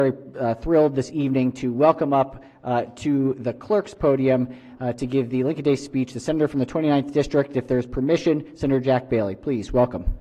Very thrilled this evening to welcome up to the clerk's podium to give the Lincoln Day speech the senator from the 29th District. If there's permission, Senator Jack Bailey. Please, welcome.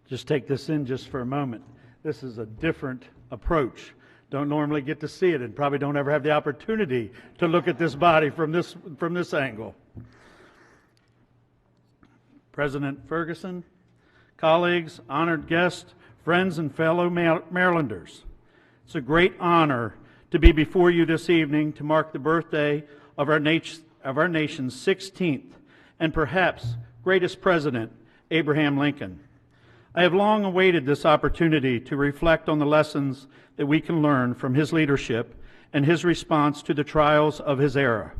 Just take this in just for a moment. This is a different approach. Don't normally get to see it, and probably don't ever have the opportunity to look at this body from this angle. President Ferguson, colleagues, honored guests, friends, and fellow Marylanders, it's a great honor to be before you this evening to mark the birthday of our nation's 16th and perhaps greatest president, Abraham Lincoln. I have long awaited this opportunity to reflect on the lessons that we can learn from his leadership and his response to the trials of his era.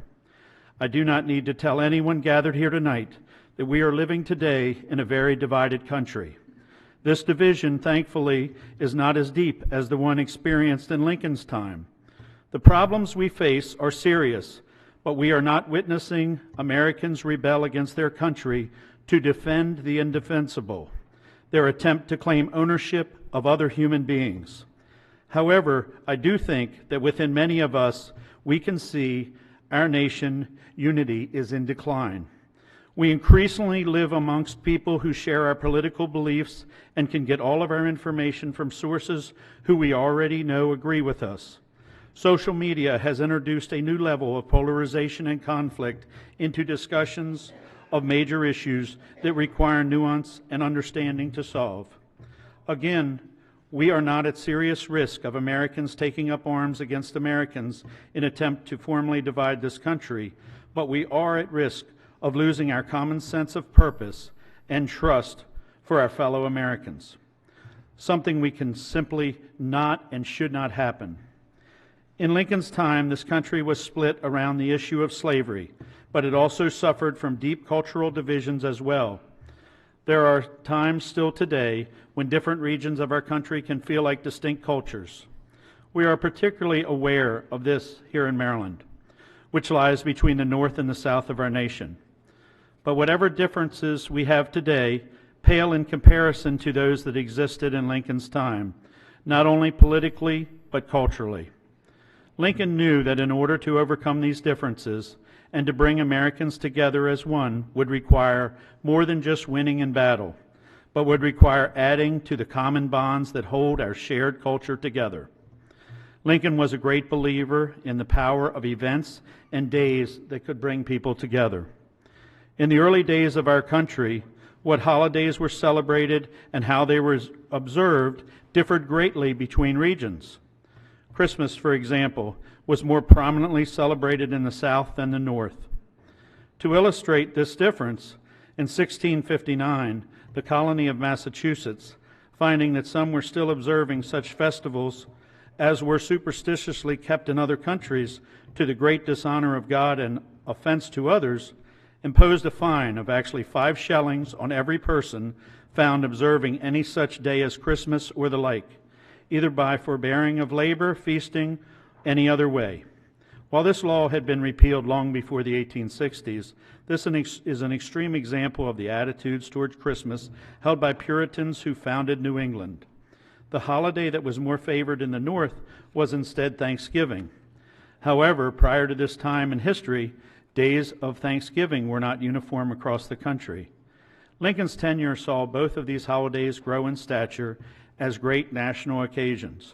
I do not need to tell anyone gathered here tonight that we are living today in a very divided country. This division, thankfully, is not as deep as the one experienced in Lincoln's time. The problems we face are serious, but we are not witnessing Americans rebel against their country to defend the indefensible, their attempt to claim ownership of other human beings. However, I do think that within many of us, we can see our nation unity is in decline. We increasingly live amongst people who share our political beliefs and can get all of our information from sources who we already know agree with us. Social media has introduced a new level of polarization and conflict into discussions of major issues that require nuance and understanding to solve. Again, we are not at serious risk of Americans taking up arms against Americans in an attempt to formally divide this country, but we are at risk of losing our common sense of purpose and trust for our fellow Americans, something we can simply not and should not happen. In Lincoln's time, this country was split around the issue of slavery, but it also suffered from deep cultural divisions as well. There are times still today when different regions of our country can feel like distinct cultures. We are particularly aware of this here in Maryland, which lies between the north and the south of our nation. But whatever differences we have today pale in comparison to those that existed in Lincoln's time, not only politically, but culturally. Lincoln knew that in order to overcome these differences and to bring Americans together as one would require more than just winning in battle, but would require adding to the common bonds that hold our shared culture together. Lincoln was a great believer in the power of events and days that could bring people together. In the early days of our country, what holidays were celebrated and how they were observed differed greatly between regions. Christmas, for example, was more prominently celebrated in the South than the North. To illustrate this difference, in 1659, the colony of Massachusetts, finding that some were still observing such festivals as were superstitiously kept in other countries to the great dishonor of God and offense to others, imposed a fine of actually 5 shillings on every person found observing any such day as Christmas or the like, either by forbearing of labor, feasting, any other way. While this law had been repealed long before the 1860s, this is an extreme example of the attitudes towards Christmas held by Puritans who founded New England. The holiday that was more favored in the North was instead Thanksgiving. However, prior to this time in history, days of Thanksgiving were not uniform across the country. Lincoln's tenure saw both of these holidays grow in stature as great national occasions.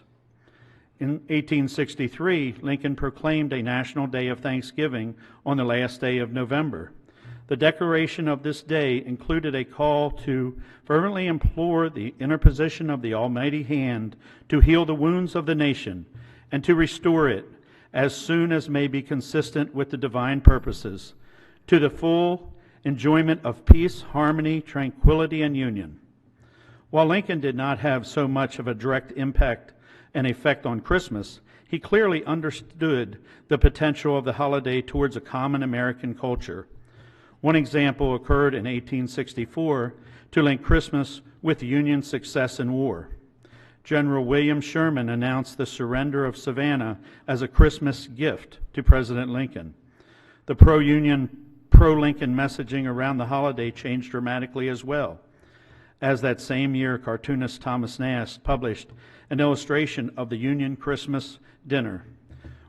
In 1863, Lincoln proclaimed a national day of Thanksgiving on the last day of November. The declaration of this day included a call to fervently implore the interposition of the Almighty hand to heal the wounds of the nation and to restore it as soon as may be consistent with the divine purposes, to the full enjoyment of peace, harmony, tranquility, and union. While Lincoln did not have so much of a direct impact and effect on Christmas, He clearly understood the potential of the holiday towards a common American culture. One example occurred in 1864 to link Christmas with Union success in war. General William Sherman announced the surrender of Savannah as a Christmas gift to President Lincoln. The pro-Union, pro-Lincoln messaging around the holiday changed dramatically as well, as that same year cartoonist Thomas Nast published an illustration of the Union Christmas dinner,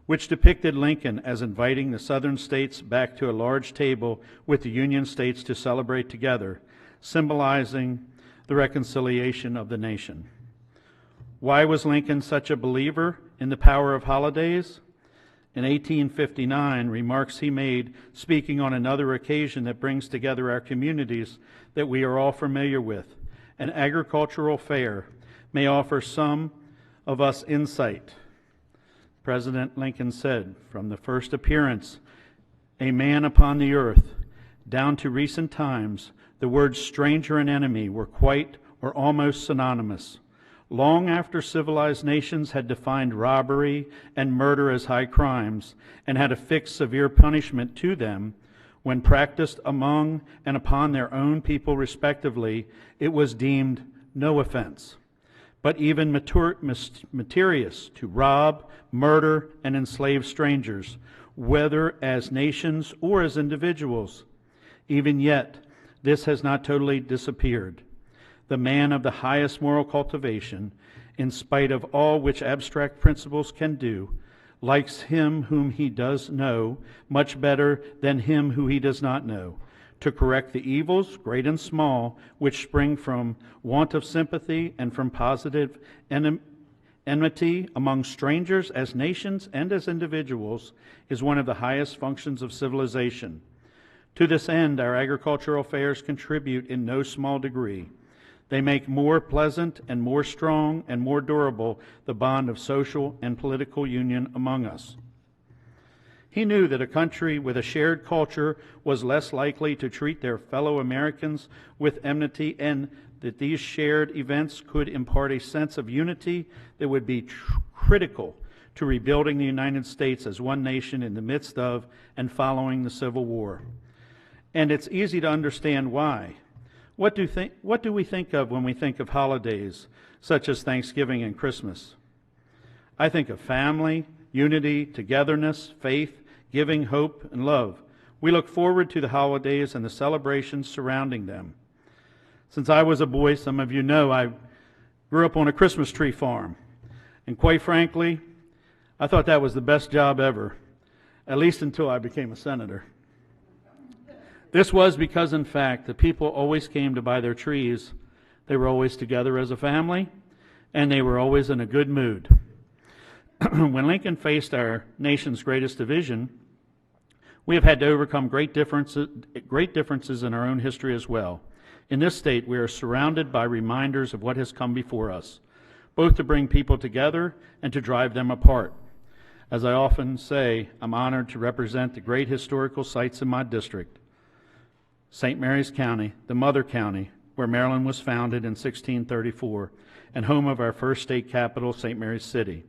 which depicted Lincoln as inviting the Southern states back to a large table with the Union states to celebrate together, symbolizing the reconciliation of the nation. Why was Lincoln such a believer in the power of holidays? In 1859, remarks he made speaking on another occasion that brings together our communities that we are all familiar with. An agricultural fair may offer some of us insight. President Lincoln said, from the first appearance, a man upon the earth, down to recent times, the words stranger and enemy were quite or almost synonymous. Long after civilized nations had defined robbery and murder as high crimes and had affixed severe punishment to them, when practiced among and upon their own people respectively, it was deemed no offense, but even meritorious to rob, murder, and enslave strangers, whether as nations or as individuals. Even yet, this has not totally disappeared. The man of the highest moral cultivation, in spite of all which abstract principles can do, likes him whom he does know much better than him who he does not know, to correct the evils, great and small, which spring from want of sympathy and from positive enmity among strangers as nations and as individuals, is one of the highest functions of civilization. To this end, our agricultural fairs contribute in no small degree. They make more pleasant and more strong and more durable the bond of social and political union among us. He knew that a country with a shared culture was less likely to treat their fellow Americans with enmity, and that these shared events could impart a sense of unity that would be critical to rebuilding the United States as one nation in the midst of and following the Civil War. And it's easy to understand why. What do we think of when we think of holidays such as Thanksgiving and Christmas? I think of family, unity, togetherness, faith, giving, hope, and love. We look forward to the holidays and the celebrations surrounding them. Since I was a boy, some of you know, I grew up on a Christmas tree farm. And quite frankly, I thought that was the best job ever, at least until I became a senator. This was because, in fact, the people always came to buy their trees. They were always together as a family, and they were always in a good mood. When Lincoln faced our nation's greatest division, we have had to overcome great differences in our own history as well. In this state, we are surrounded by reminders of what has come before us, both to bring people together and to drive them apart. As I often say, I'm honored to represent the great historical sites in my district. St. Mary's County, the mother county, where Maryland was founded in 1634, and home of our first state capital, St. Mary's City.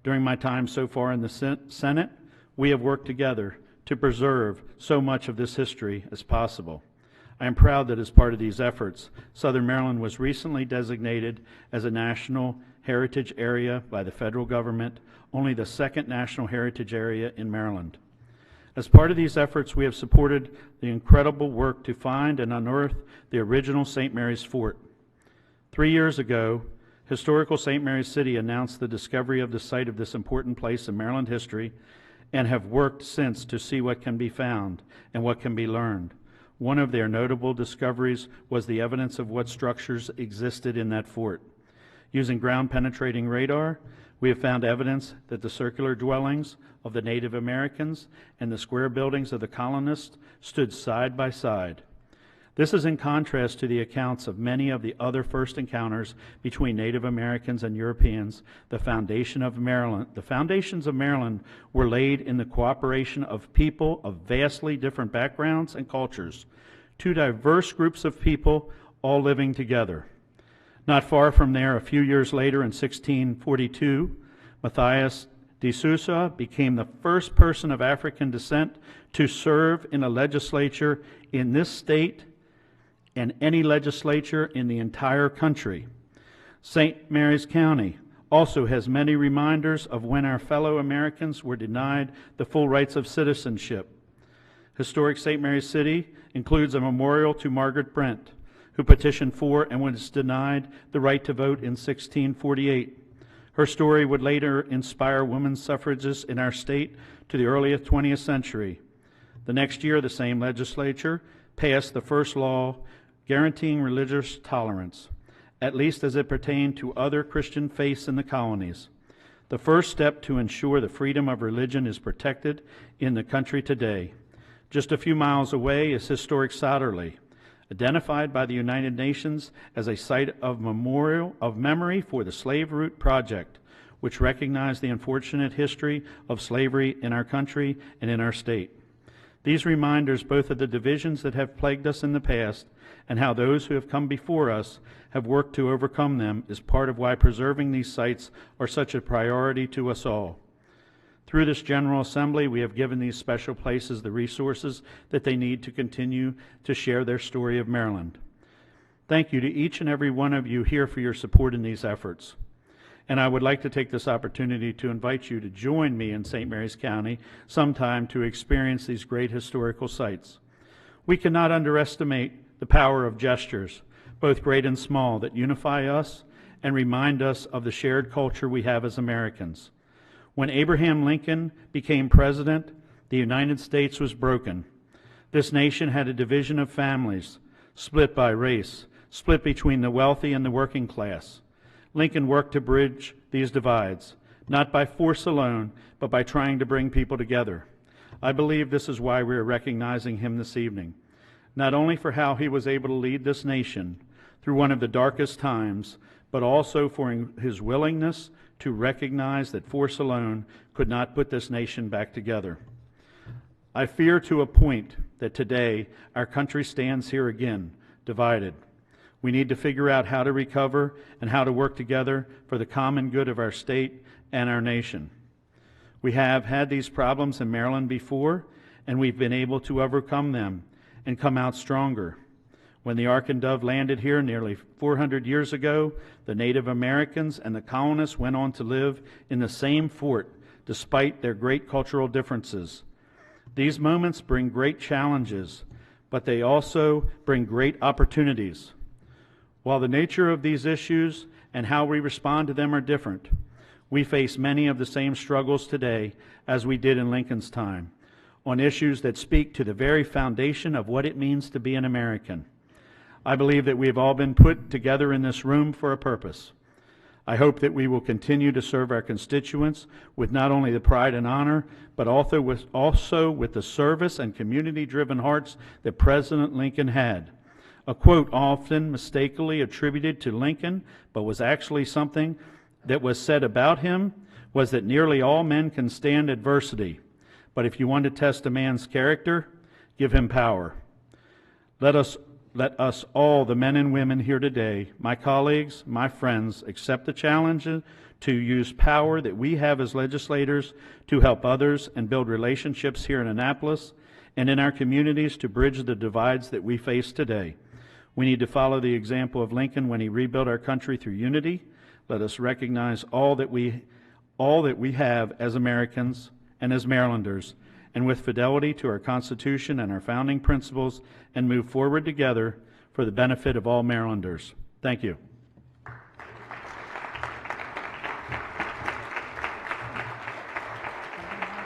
During my time so far in the Senate, we have worked together to preserve so much of this history as possible. I am proud that as part of these efforts, Southern Maryland was recently designated as a National Heritage Area by the federal government, only the second National Heritage Area in Maryland. As part of these efforts, we have supported the incredible work to find and unearth the original St. Mary's Fort. 3 years ago, Historical St. Mary's City announced the discovery of the site of this important place in Maryland history, and have worked since to see what can be found and what can be learned. One of their notable discoveries was the evidence of what structures existed in that fort. Using ground-penetrating radar, we have found evidence that the circular dwellings of the Native Americans and the square buildings of the colonists stood side by side. This is in contrast to the accounts of many of the other first encounters between Native Americans and Europeans. The foundations of Maryland were laid in the cooperation of people of vastly different backgrounds and cultures, two diverse groups of people all living together. Not far from there, a few years later in 1642, Matthias De Souza became the first person of African descent to serve in a legislature in this state and any legislature in the entire country. St. Mary's County also has many reminders of when our fellow Americans were denied the full rights of citizenship. Historic St. Mary's City includes a memorial to Margaret Brent, who petitioned for and was denied the right to vote in 1648. Her story would later inspire women's suffragists in our state to the early 20th century. The next year, the same legislature passed the first law guaranteeing religious tolerance, at least as it pertained to other Christian faiths in the colonies. The first step to ensure the freedom of religion is protected in the country today. Just a few miles away is historic Souderley, identified by the United Nations as a site of memory for the Slave Route Project, which recognized the unfortunate history of slavery in our country and in our state. These reminders both of the divisions that have plagued us in the past and how those who have come before us have worked to overcome them is part of why preserving these sites are such a priority to us all. Through this General Assembly, we have given these special places the resources that they need to continue to share their story of Maryland. Thank you to each and every one of you here for your support in these efforts. And I would like to take this opportunity to invite you to join me in St. Mary's County sometime to experience these great historical sites. We cannot underestimate the power of gestures, both great and small, that unify us and remind us of the shared culture we have as Americans. When Abraham Lincoln became president, the United States was broken. This nation had a division of families, split by race, split between the wealthy and the working class. Lincoln worked to bridge these divides, not by force alone, but by trying to bring people together. I believe this is why we are recognizing him this evening, not only for how he was able to lead this nation through one of the darkest times, but also for his willingness to recognize that force alone could not put this nation back together. I fear to a point that today our country stands here again, divided. We need to figure out how to recover and how to work together for the common good of our state and our nation. We have had these problems in Maryland before, and we've been able to overcome them and come out stronger. When the Ark and Dove landed here nearly 400 years ago, the Native Americans and the colonists went on to live in the same fort, despite their great cultural differences. These moments bring great challenges, but they also bring great opportunities. While the nature of these issues and how we respond to them are different, we face many of the same struggles today as we did in Lincoln's time, on issues that speak to the very foundation of what it means to be an American. I believe that we have all been put together in this room for a purpose. I hope that we will continue to serve our constituents with not only the pride and honor, but also with the service and community-driven hearts that President Lincoln had. A quote often mistakenly attributed to Lincoln, but was actually something that was said about him, was that nearly all men can stand adversity. But if you want to test a man's character, give him power. Let us all, the men and women here today, my colleagues, my friends, accept the challenge to use power that we have as legislators to help others and build relationships here in Annapolis and in our communities to bridge the divides that we face today. We need to follow the example of Lincoln when he rebuilt our country through unity. Let us recognize all that we have as Americans and as Marylanders, and with fidelity to our Constitution and our founding principles, and move forward together for the benefit of all Marylanders. Thank you.